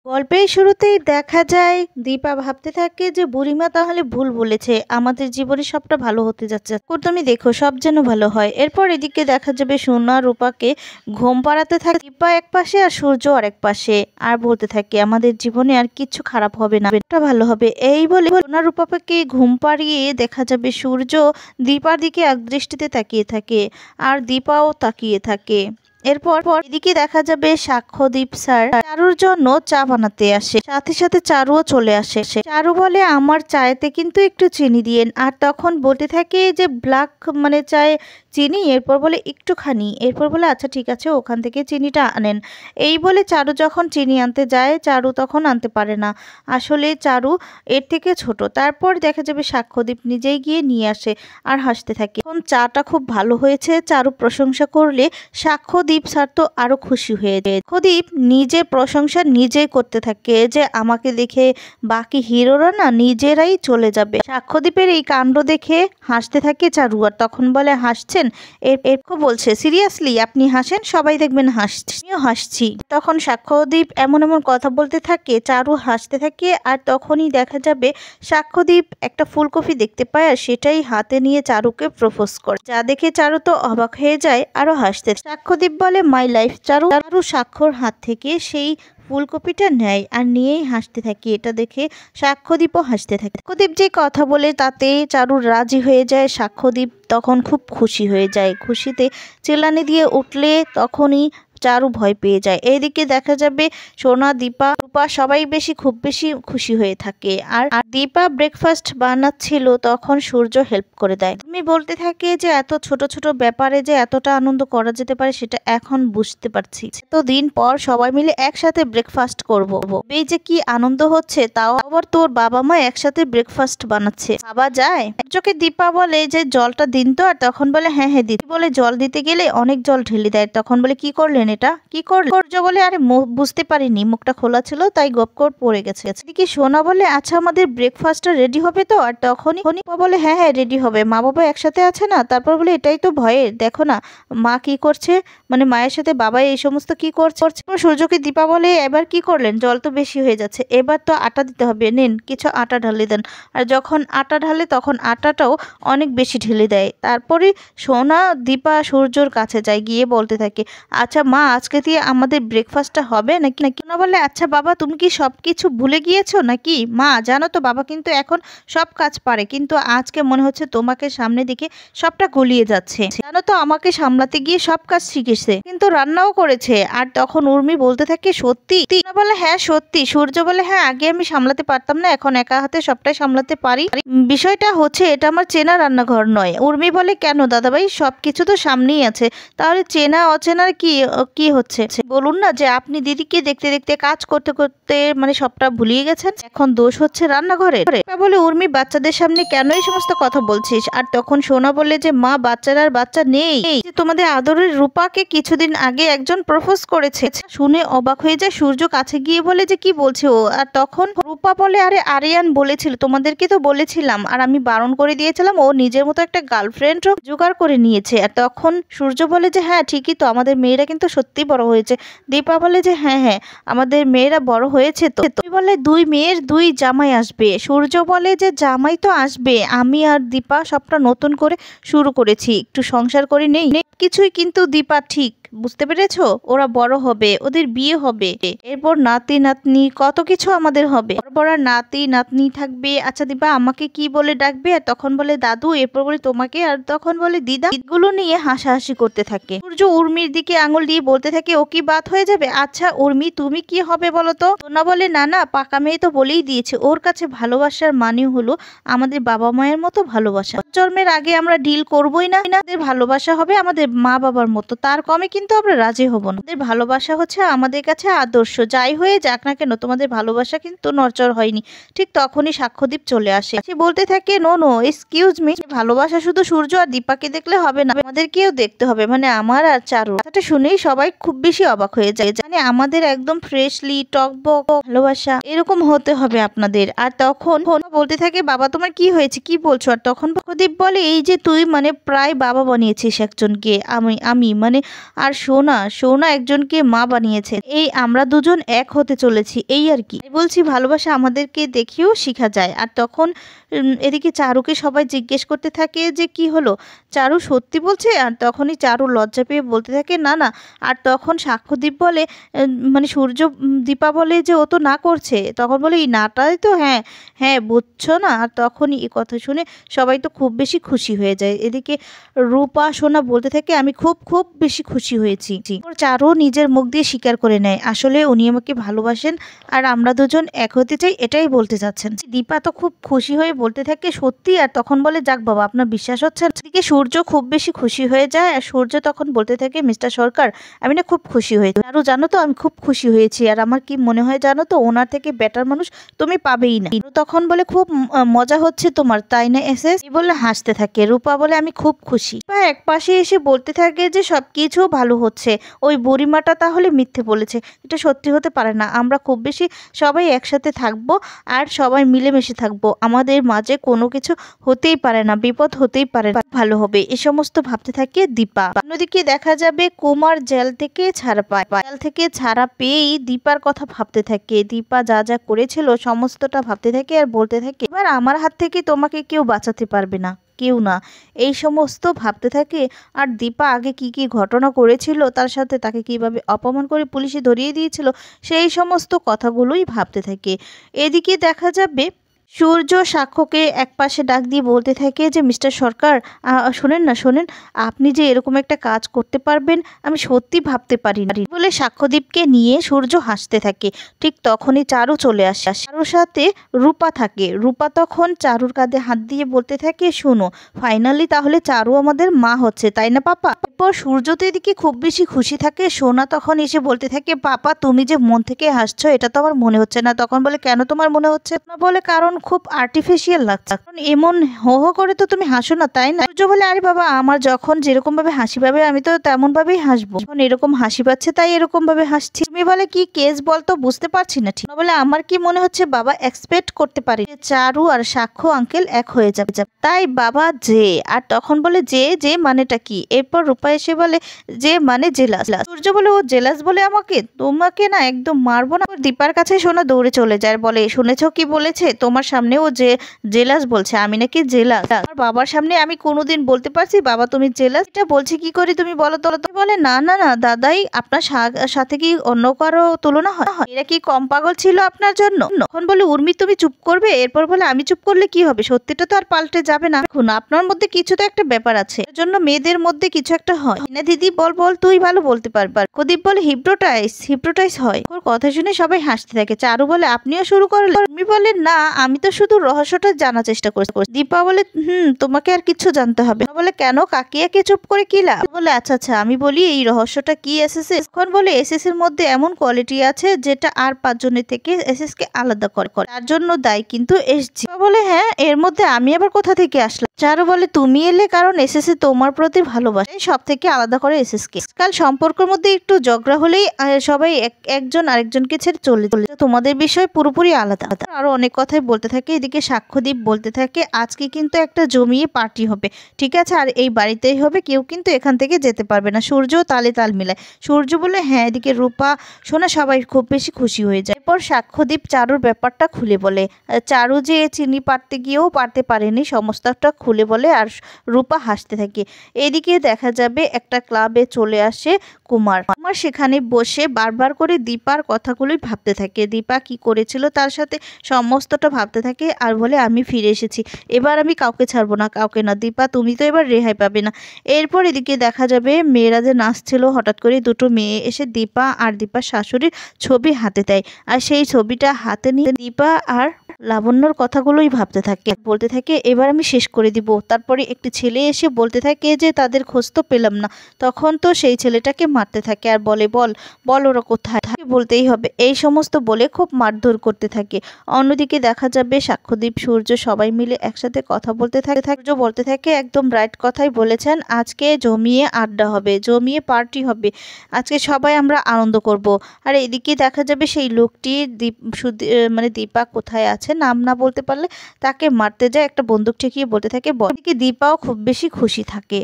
গল্পের শুরুতেই দেখা যায় দীপা ভাবতে থাকে যে বুড়িমা তাহলে ভুল বলেছে, আমাদের জীবনে সবটা ভালো হতে যাচ্ছে, তুমি দেখো সব যেন ভালো হয়। এরপর এদিকে দেখা যাবে সোনা রূপাকে ঘুম পাড়াতে থাকে দীপা এক পাশে আর সূর্য আরেক পাশে, আর বলতে থাকে আমাদের জীবনে আর কিছু খারাপ হবে না, এটা ভালো হবে। এই বলে সোনা রূপাকে ঘুম পাড়িয়ে দেখা যাবে সূর্য দীপার দিকে একদৃষ্টিতে তাকিয়ে থাকে আর দীপাও তাকিয়ে থাকে। এরপর এদিকে দেখা যাবে সাক্ষ্যদীপ স্যার চারুর জন্য চা বানাতে আসে, সাথে সাথে চারুও চলে আসে। চারু বলে আমার চায়েতে কিন্তু একটু চিনি দিয়েন, আর তখন বলতে থাকে যে ব্ল্যাক মানে চায়ে চিনি, এরপর বলে একটুখানি, এরপর বলে আচ্ছা ঠিক আছে ওখান থেকে চিনিটা আনেন। এই বলে চারু যখন চিনি আনতে যায় চারু তখন আনতে পারে না, আসলে চারু এর থেকে ছোট। তারপর দেখা যাবে সাক্ষ্যদীপ নিজেই গিয়ে নিয়ে আসে আর হাসতে থাকে। এখন চাটা খুব ভালো হয়েছে চারু প্রশংসা করলে সাক্ষ্যদীপ স্যার তো আরো খুশি হয়ে যায়। সাক্ষ্যদীপ নিজের প্রশংসা নিজেই করতে থাকে যে আমাকে দেখে বাকি হিরোরা না নিজেরাই চলে যাবে। সাক্ষ্যদীপের এই কাণ্ড দেখে হাসতে থাকে চারু, আর তখন বলে হাসছেন এরকম বলছে সিরিয়াসলি আপনি হাসেন, সবাই দেখবেন হাসছে, আমিও হাসছি। তখন সাক্ষ্যদীপ এমন এমন কথা বলতে থাকে চারু হাসতে থাকে, আর তখনই দেখা যাবে সাক্ষ্যদীপ একটা ফুলকপি দেখতে পায় আর সেটাই হাতে নিয়ে চারুকে প্রপোজ করে, যা দেখে চারু তো অবাক হয়ে যায় আরো হাসতে। সাক্ষ্যদীপ বলে মাই লাইফ। চারু সাক্ষ্যর হাত থেকে সেই ফুলকপিটা নেয় আর নিয়েই হাসতে থাকে, এটা দেখে সাক্ষ্যদীপও হাসতে থাকে। সাক্ষ্যদীপ যে কথা বলে তাতে চারু রাজি হয়ে যায়, সাক্ষ্যদীপ তখন খুব খুশি হয়ে যায়, খুশিতে চেল্লানি দিয়ে উঠলে তখনই চারু ভয় পেয়ে যায়। এইদিকে দেখা যাবে সোনা দীপা রূপা সবাই খুব বেশি খুশি হয়ে থাকে। আর দীপা ব্রেকফাস্ট বানাচ্ছিল তখন সূর্য হেল্প করে দেয়। তুমি বলতে থাকে যে এত ছোট ছোট ব্যাপারে যে এতটা আনন্দ করা যেতে পারে সেটা এখন বুঝতে পারছি, তো দিন পর সবাই মিলে একসাথে ব্রেকফাস্ট করব, এই যে কি আনন্দ হচ্ছে, তাও আবার তোর বাবা মা একসাথে ব্রেকফাস্ট বানাচ্ছে, ভাবা যায়। একজকে দীপা বলে যে জলটা দিন তো, আর তখন বলে হ্যাঁ হ্যাঁ দিদি, বলে জল দিতে গেলে অনেক জল ঢেলে দেয়, তখন বলে কি করলেন এটা, কি করলেন? সূর্য বলে আরে বুঝতে পারিনি, মুখটা খোলা ছিল তাই গপ করে পড়ে গেছে। কি সোনা বলে আচ্ছা আমাদের ব্রেকফাস্টটা রেডি হবে তো, আর তখনই বলে হ্যাঁ হ্যাঁ রেডি হবে, মা বাবা একসাথে আছে না। তারপর বলে এটাই তো ভয়ের, দেখো না মা কি করছে, মানে মায়ের সাথে বাবা এই সমস্ত কি করছে। সূর্যকে দীপা বলে এবার কি করলেন, জল তো বেশি হয়ে যাচ্ছে, এবার তো আটা দিতে হবে, নিন কিছু আটা ঢালে দেন। আর যখন আটা ঢালে তখন আটাটাও অনেক বেশি ঢেলে দেয়। তারপরে সোনা দীপা সূর্যর কাছে যায়, গিয়ে বলতে থাকে আচ্ছা মা আজকে দিয়ে আমাদের ব্রেকফাস্টটা হবে নাকি নাকি না বলে আচ্ছা বাবা তুমি কি সব কিছু ভুলে গিয়েছো নাকি, মা জানো তো বাবা কিন্তু এখন সব কাজ পারে, কিন্তু আজকে মনে হচ্ছে তোমাকে সামনে দিকে সবটা গলিয়ে যাচ্ছে, জানো তো আমাকে সামলাতে গিয়ে সব কাজ শিখেছে কিন্তু রান্নাও করেছে। আর তখন উর্মি বলতে থাকে সত্যি, বলে হ্যাঁ সত্যি। সূর্য বলে হ্যাঁ আগে আমি সামলাতে পারতাম না, এখন একা হাতে সবটাই সামলাতে পারি, বিষয়টা হচ্ছে এটা আমার চেনা রান্নাঘর নয়। উর্মি বলে কেন দাদাভাই, সবকিছু তো সামনেই আছে, তাহলে চেনা অচেনার কি হচ্ছে, বলুন না যে আপনি দিদিকে দেখতে দেখতে কাজ করতে করতে মানে সবটা ভুলিয়ে গেছেন, এখন দোষ হচ্ছে রান্নাঘরে। বলে উর্মি বাচ্চাদের সামনে কেন এই সমস্ত কথা বলছিস। আর তখন সোনা বলে যে মা বাচ্চারা আর বাচ্চা নেই, তোমাদের আদরের রূপাকে কিছুদিন আগে একজন প্রপোজ করেছে। শুনে অবাক হয়ে যায় সূর্য, কাছে গিয়ে বলে যে কি বলছে ও। আর তখন রূপা বলে আরে আরিয়ান বলেছিল, তোমাদেরকে তো বলেছিলাম আর আমি বারণ করে দিয়েছিলাম, ও নিজের মতো একটা গার্লফ্রেন্ড জোগাড় করে নিয়েছে। আর তখন সূর্য বলে যে হ্যাঁ ঠিকই তো, আমাদের মেয়েরা কিন্তু সত্যি বড় হয়েছে। দীপা বলে যে হ্যাঁ হ্যাঁ আমাদের মেয়েরা বড় হয়েছে তো। বলে দুই মেয়ের দুই জামাই আসবে। সূর্য বলে যে জামাই তো আসবে, আমি আর দীপা সবটা নতুন করে শুরু করেছি, একটু সংসার করে নেই কিছুই। কিন্তু দীপা ঠিক বুঝতে পেরেছো, ওরা বড় হবে, ওদের বিয়ে হবে, এরপর নাতি নাতনি কত কিছু আমাদের হবে, বড় নাতি নাতনি থাকবে। আচ্ছা দীপা আমাকে কি বলে ডাকবে, আর তখন বলে দাদু, এরপর বলে তোমাকে, আর তখন বলে দিদা। ঈদগুলো নিয়ে হাসাহাসি করতে থাকে। সূর্য উর্মির দিকে আঙুল দিয়ে বলতে থাকে ও কি বাত হয়ে যাবে, আচ্ছা উর্মি তুমি কি হবে বলো তো। সোনা বলে না না পাকা মেয়ে তো বলেই দিয়েছে, ওর কাছে ভালোবাসার মানে হলো আমাদের বাবা মায়ের মতো ভালোবাসা, জন্মের আগে আমরা ডিল করবোই না, আমাদের ভালোবাসা হবে আমাদের মা বাবার মতো, তার কমে কিন্তু আমরা রাজি হব না। আমাদের ভালোবাসা হচ্ছে আমাদের কাছে আদর্শ, যাই হয়ে যাক না কেন তোমাদের ভালোবাসা কিন্তু নড়চড় হয়নি। ঠিক তখনই সাক্ষ্যদীপ চলে আসে, সে বলতে থাকে নো নো এক্সকিউজ মি, ভালোবাসা শুধু সূর্য আর দীপাকে দেখলে হবে না, আমাদেরকেও দেখতে হবে, মানে আমার আর চারু। এটা শুনেই সবাই খুব বেশি অবাক হয়ে যায়, মানে আমাদের একদম ফ্রেশলি টকবক ভালোবাসা এরকম হতে হবে আপনাদের। আর তখন বলতে থাকে বাবা তোমার কি হয়েছে কি বলছো? আর তখন প্রদীপ বলে এই যে তুই মানে প্রায় বাবা বানিয়েছিস একজনকে, আমি মানে আর সোনা একজনকে মা বানিয়েছে, এই আমরা দুজন এক হতে চলেছি এই আর কি। বলছি ভালোবাসা আমাদেরকে দেখেও শেখা যায়। আর তখন এদিকে চারুকে সবাই জিজ্ঞেস করতে থাকে যে কি হলো, চারু সত্যি বলছে? আর তখনই চারু লজ্জা পেয়ে বলতে থাকে না না। আর তখন সাক্ষ্যদীপ বলে মানে সূর্য দীপা বলে যে ও তো না করছে, তখন বলে এই নাটাই তো, হ্যাঁ হ্যাঁ বুঝছো না। আর তখনই এই কথা শুনে সবাই তো খুব বেশি খুশি হয়ে যায়। এদিকে রূপা সোনা বলতে থাকে আমি খুব খুব বেশি খুশি হয়েছি। চারু নিজের মুখ দিয়ে স্বীকার করে নেয় আসলে উনি আমাকে ভালোবাসেন আর আমরা দুজন এক হতে চাই, এটাই বলতে চাচ্ছেন। দীপা তো খুব খুশি হয়ে বলতে থাকে সত্যি? আর তখন বলে যাক বাবা আপনার বিশ্বাস হচ্ছে। এদিকে সূর্য খুব বেশি খুশি হয়ে যায় আর সূর্য তখন বলতে থাকে মিস্টার সরকার আমি না খুব খুশি হয়েছি, আরও জানো তো আমি খুব খুশি হয়েছি। আর আমার কি মনে হয় জানো তো, ওনার থেকে বেটার মানুষ তুমি পাবেই না। তখন বলে খুব মজা হচ্ছে তোমার তাই না এসএস? বলে হাসতে থাকে। রূপা বলে আমি খুব খুশি। এক পাশে এসে বলতে থাকে যে সবকিছু ভালো হচ্ছে, ওই বুড়িমাটা তাহলে মিথ্যে বলেছে, এটা সত্যি হতে পারে না। আমরা খুব বেশি সবাই একসাথে থাকবো আর সবাই মিলেমিশে থাকবো, আমাদের মাঝে কোনো কিছু হতেই পারে না, বিপদ হতেই পারে, ভালো হবে এ সমস্ত ভাবতে থাকে দীপা। অন্যদিকে দেখা যাবে কুমার জেল থেকে ছাড়া পায়, জেল থেকে ছাড়া পেয়েই দীপার কথা ভাবতে থাকে। দীপা যা যা করেছিল সমস্তটা ভাবতে থাকে আর বলতে থাকে এবার আমার হাত থেকে তোমাকে কেউ বাঁচাতে পারবে না, কেউ না, এই সমস্ত ভাবতে থাকে। আর দীপা আগে কি কি ঘটনা করেছিল তার সাথে, তাকে কিভাবে অপমান করে পুলিশে ধরিয়ে দিয়েছিল সেই সমস্ত কথাগুলোই ভাবতে থাকে। এদিকে দেখা যাবে সূর্য সাক্ষ্যকে একপাশে ডাক দিয়ে বলতে থাকে যে মিস্টার সরকার শোনেন না, শোনেন আপনি যে এরকম একটা কাজ করতে পারবেন আমি সত্যি ভাবতে পারি না বলে সাক্ষ্যদীপকে নিয়ে সূর্য হাসতে থাকে। ঠিক তখনই চারু চলে আসে, চারুর সাথে রূপা থাকে। রূপা তখন চারুর কাঁধে হাত দিয়ে বলতে থাকে শোনো ফাইনালি তাহলে চারু আমাদের মা হচ্ছে তাই না পাপা? এরপর সূর্য তো এদিকে খুব বেশি খুশি থাকে। সোনা তখন এসে বলতে থাকে পাপা তুমি যে মন থেকে হাসছো এটা তো আমার মনে হচ্ছে না। তখন বলে কেন তোমার মনে হচ্ছে না? বলে কারণ খুব আর্টিফিশিয়াল লাগছে, কারণ এমন হো হো করে তো তুমি হাসো না তাই না? সূর্য বলে আরে বাবা আমার যখন যেরকম ভাবে হাসি পাবে আমি তো তেমন ভাবেই হাসবো, যখন এরকম হাসি পাচ্ছে তাই এরকম ভাবে হাসছি। তুমি বলে কি কেস বলতো বুঝতে পারছি না। ঠিক বলে আমার কি মনে হচ্ছে বাবা এক্সপেক্ট করতে পারি চারু আর সাক্ষ্য আঙ্কেল এক হয়ে যাবে, তাই বাবা যে। আর তখন বলে যে মানেটা কি? এরপর রূপা এসে বলে যে মানে জেলাস। সূর্য বলে ও জেলাস বলে আমাকে, তোমাকে না একদম মারবো না। দীপার কাছে সোনা দৌড়ে চলে যায়, বলে শুনেছ কি বলেছে তোমার সামনে, ও যে জেলাস বলছে আমি নাকি জেলাস। আর বাবার সামনে আমি কোনোদিন বলতে পারছি বাবা তুমি জেলাস? এটা বলছে কি করে তুমি বলো তো? বলে না না না দাদাই আপনার সাথে কি অন্য কারো তুলনা হয়? এরা কি কম পাগল ছিল আপনার জন্য? তখন বলে উর্মি তুমি চুপ করবে। এরপর বলে আমি চুপ করলে কি হবে, সত্যিটা তো আর পাল্টে যাবে না। দেখুন আপনার মধ্যে কিছু তো একটা ব্যাপার আছে, এর জন্য মেয়েদের মধ্যে কিছু একটা হয় না। দিদি বল বল তুই ভালো বলতে পারবার। প্রদীপ বলে হিপনোটাইজ হয়। ওর কথা শুনে সবাই হাসতে থাকে। চারু বলে আপনিও শুরু করলেন? উর্মি বলে না আমি তো শুধু রহস্যটা জানার চেষ্টা করছি। দীপা বলে তোমাকে আর কিছু জানতে হবে বলে কেন কাকিয়াকে চুপ করে কি লাভ? বলে আচ্ছা আচ্ছা আমি বলি এই রহস্যটা কি এসএস? এখন বলে এসএস এর মধ্যে এমন কোয়ালিটি আছে যেটা আর 5 জনের থেকে এসএস কে আলাদা করে, তার জন্য দায়ী কিন্তু এসজি। বলে হ্যাঁ এর মধ্যে আমি আবার কোথা থেকে আসলাম? চারু বলে তুমি এলে কারণ এসএস এ তোমার প্রতি ভালোবাসা সব থেকে আলাদা করে এসএস কে। কাল সম্পর্কের মধ্যে একটু ঝগড়া হলেই সবাই একজন আরেকজনকে ছেড়ে চলে তোমাদের বিষয় পুরোপুরি আলাদা। আরো অনেক কথাই বলতে থাকে। এদিকে সাক্ষ্যদীপ বলতে থাকে আজকে কিন্তু একটা জমিয়ে পার্টি হবে, ঠিক আছে? আর এই বাড়িতেই হবে, কেউ কিন্তু এখান থেকে যেতে পারবে না। সূর্য তালে তাল মিলায়। সূর্য বলে হ্যাঁ। এদিকে রূপা সোনা সবাই খুব বেশি খুশি হয়ে যায়। এরপর সাক্ষ্যদীপ চারুর ব্যাপারটা খুলে বলে, চারু যে চিনি পারতে গিয়েও পারতে পারেনি সমস্তটা খুলে বলে। আর রূপা হাসতে থাকে। এদিকে দেখা যাবে একটা ক্লাবে চলে আসে কুমার। সেখানে বসে বারবার করে দীপার কথাগুলোই ভাবতে থাকে, দীপা কি করেছিল তার সাথে সমস্তটা ভাবতে থাকে। আর বলে আমি ফিরে এসেছি, এবার আমি কাউকে ছাড়বো না, কাউকে না। দীপা তুমি তো এবার রেহাই পাবে না। এরপর এদিকে দেখা যাবে মেয়েরা যে নাচছিল হঠাৎ করে দুটো মেয়ে এসে দীপা আর দীপার শাশুড়ির ছবি হাতে দেয়। আর সেই ছবিটা হাতে নিয়ে দীপা আর লাবণ্যর কথাগুলোই ভাবতে থাকে, বলতে থাকে এবার আমি শেষ করে দিব। তারপরে একটি ছেলে এসে বলতে থাকে যে তাদের খোঁজ তো পেলাম না। তখন তো সেই ছেলেটাকে মারতে থাকে আর বলে, বল বল ওরা কোথায়, বলতেই হবে, এই সমস্ত বলে খুব মারধর করতে থাকে। অন্যদিকে দেখা যাবে সাক্ষ্যদীপ, সূর্য সবাই মিলে একসাথে কথা বলতে থাকে। সূর্য বলতে থাকে একদম রাইট কথাই বলেছেন, আজকে জমিয়ে আড্ডা হবে, জমিয়ে পার্টি হবে, আজকে সবাই আমরা আনন্দ করব। আর এদিকে দেখা যাবে সেই লোকটি মানে দীপা কোথায় আছে নাম না বলতে পারলে তাকে মারতে যায়, একটা বন্দুক ঠেকিয়ে বলতে থাকে বল। এদিকে দীপাও খুব বেশি খুশি থাকে।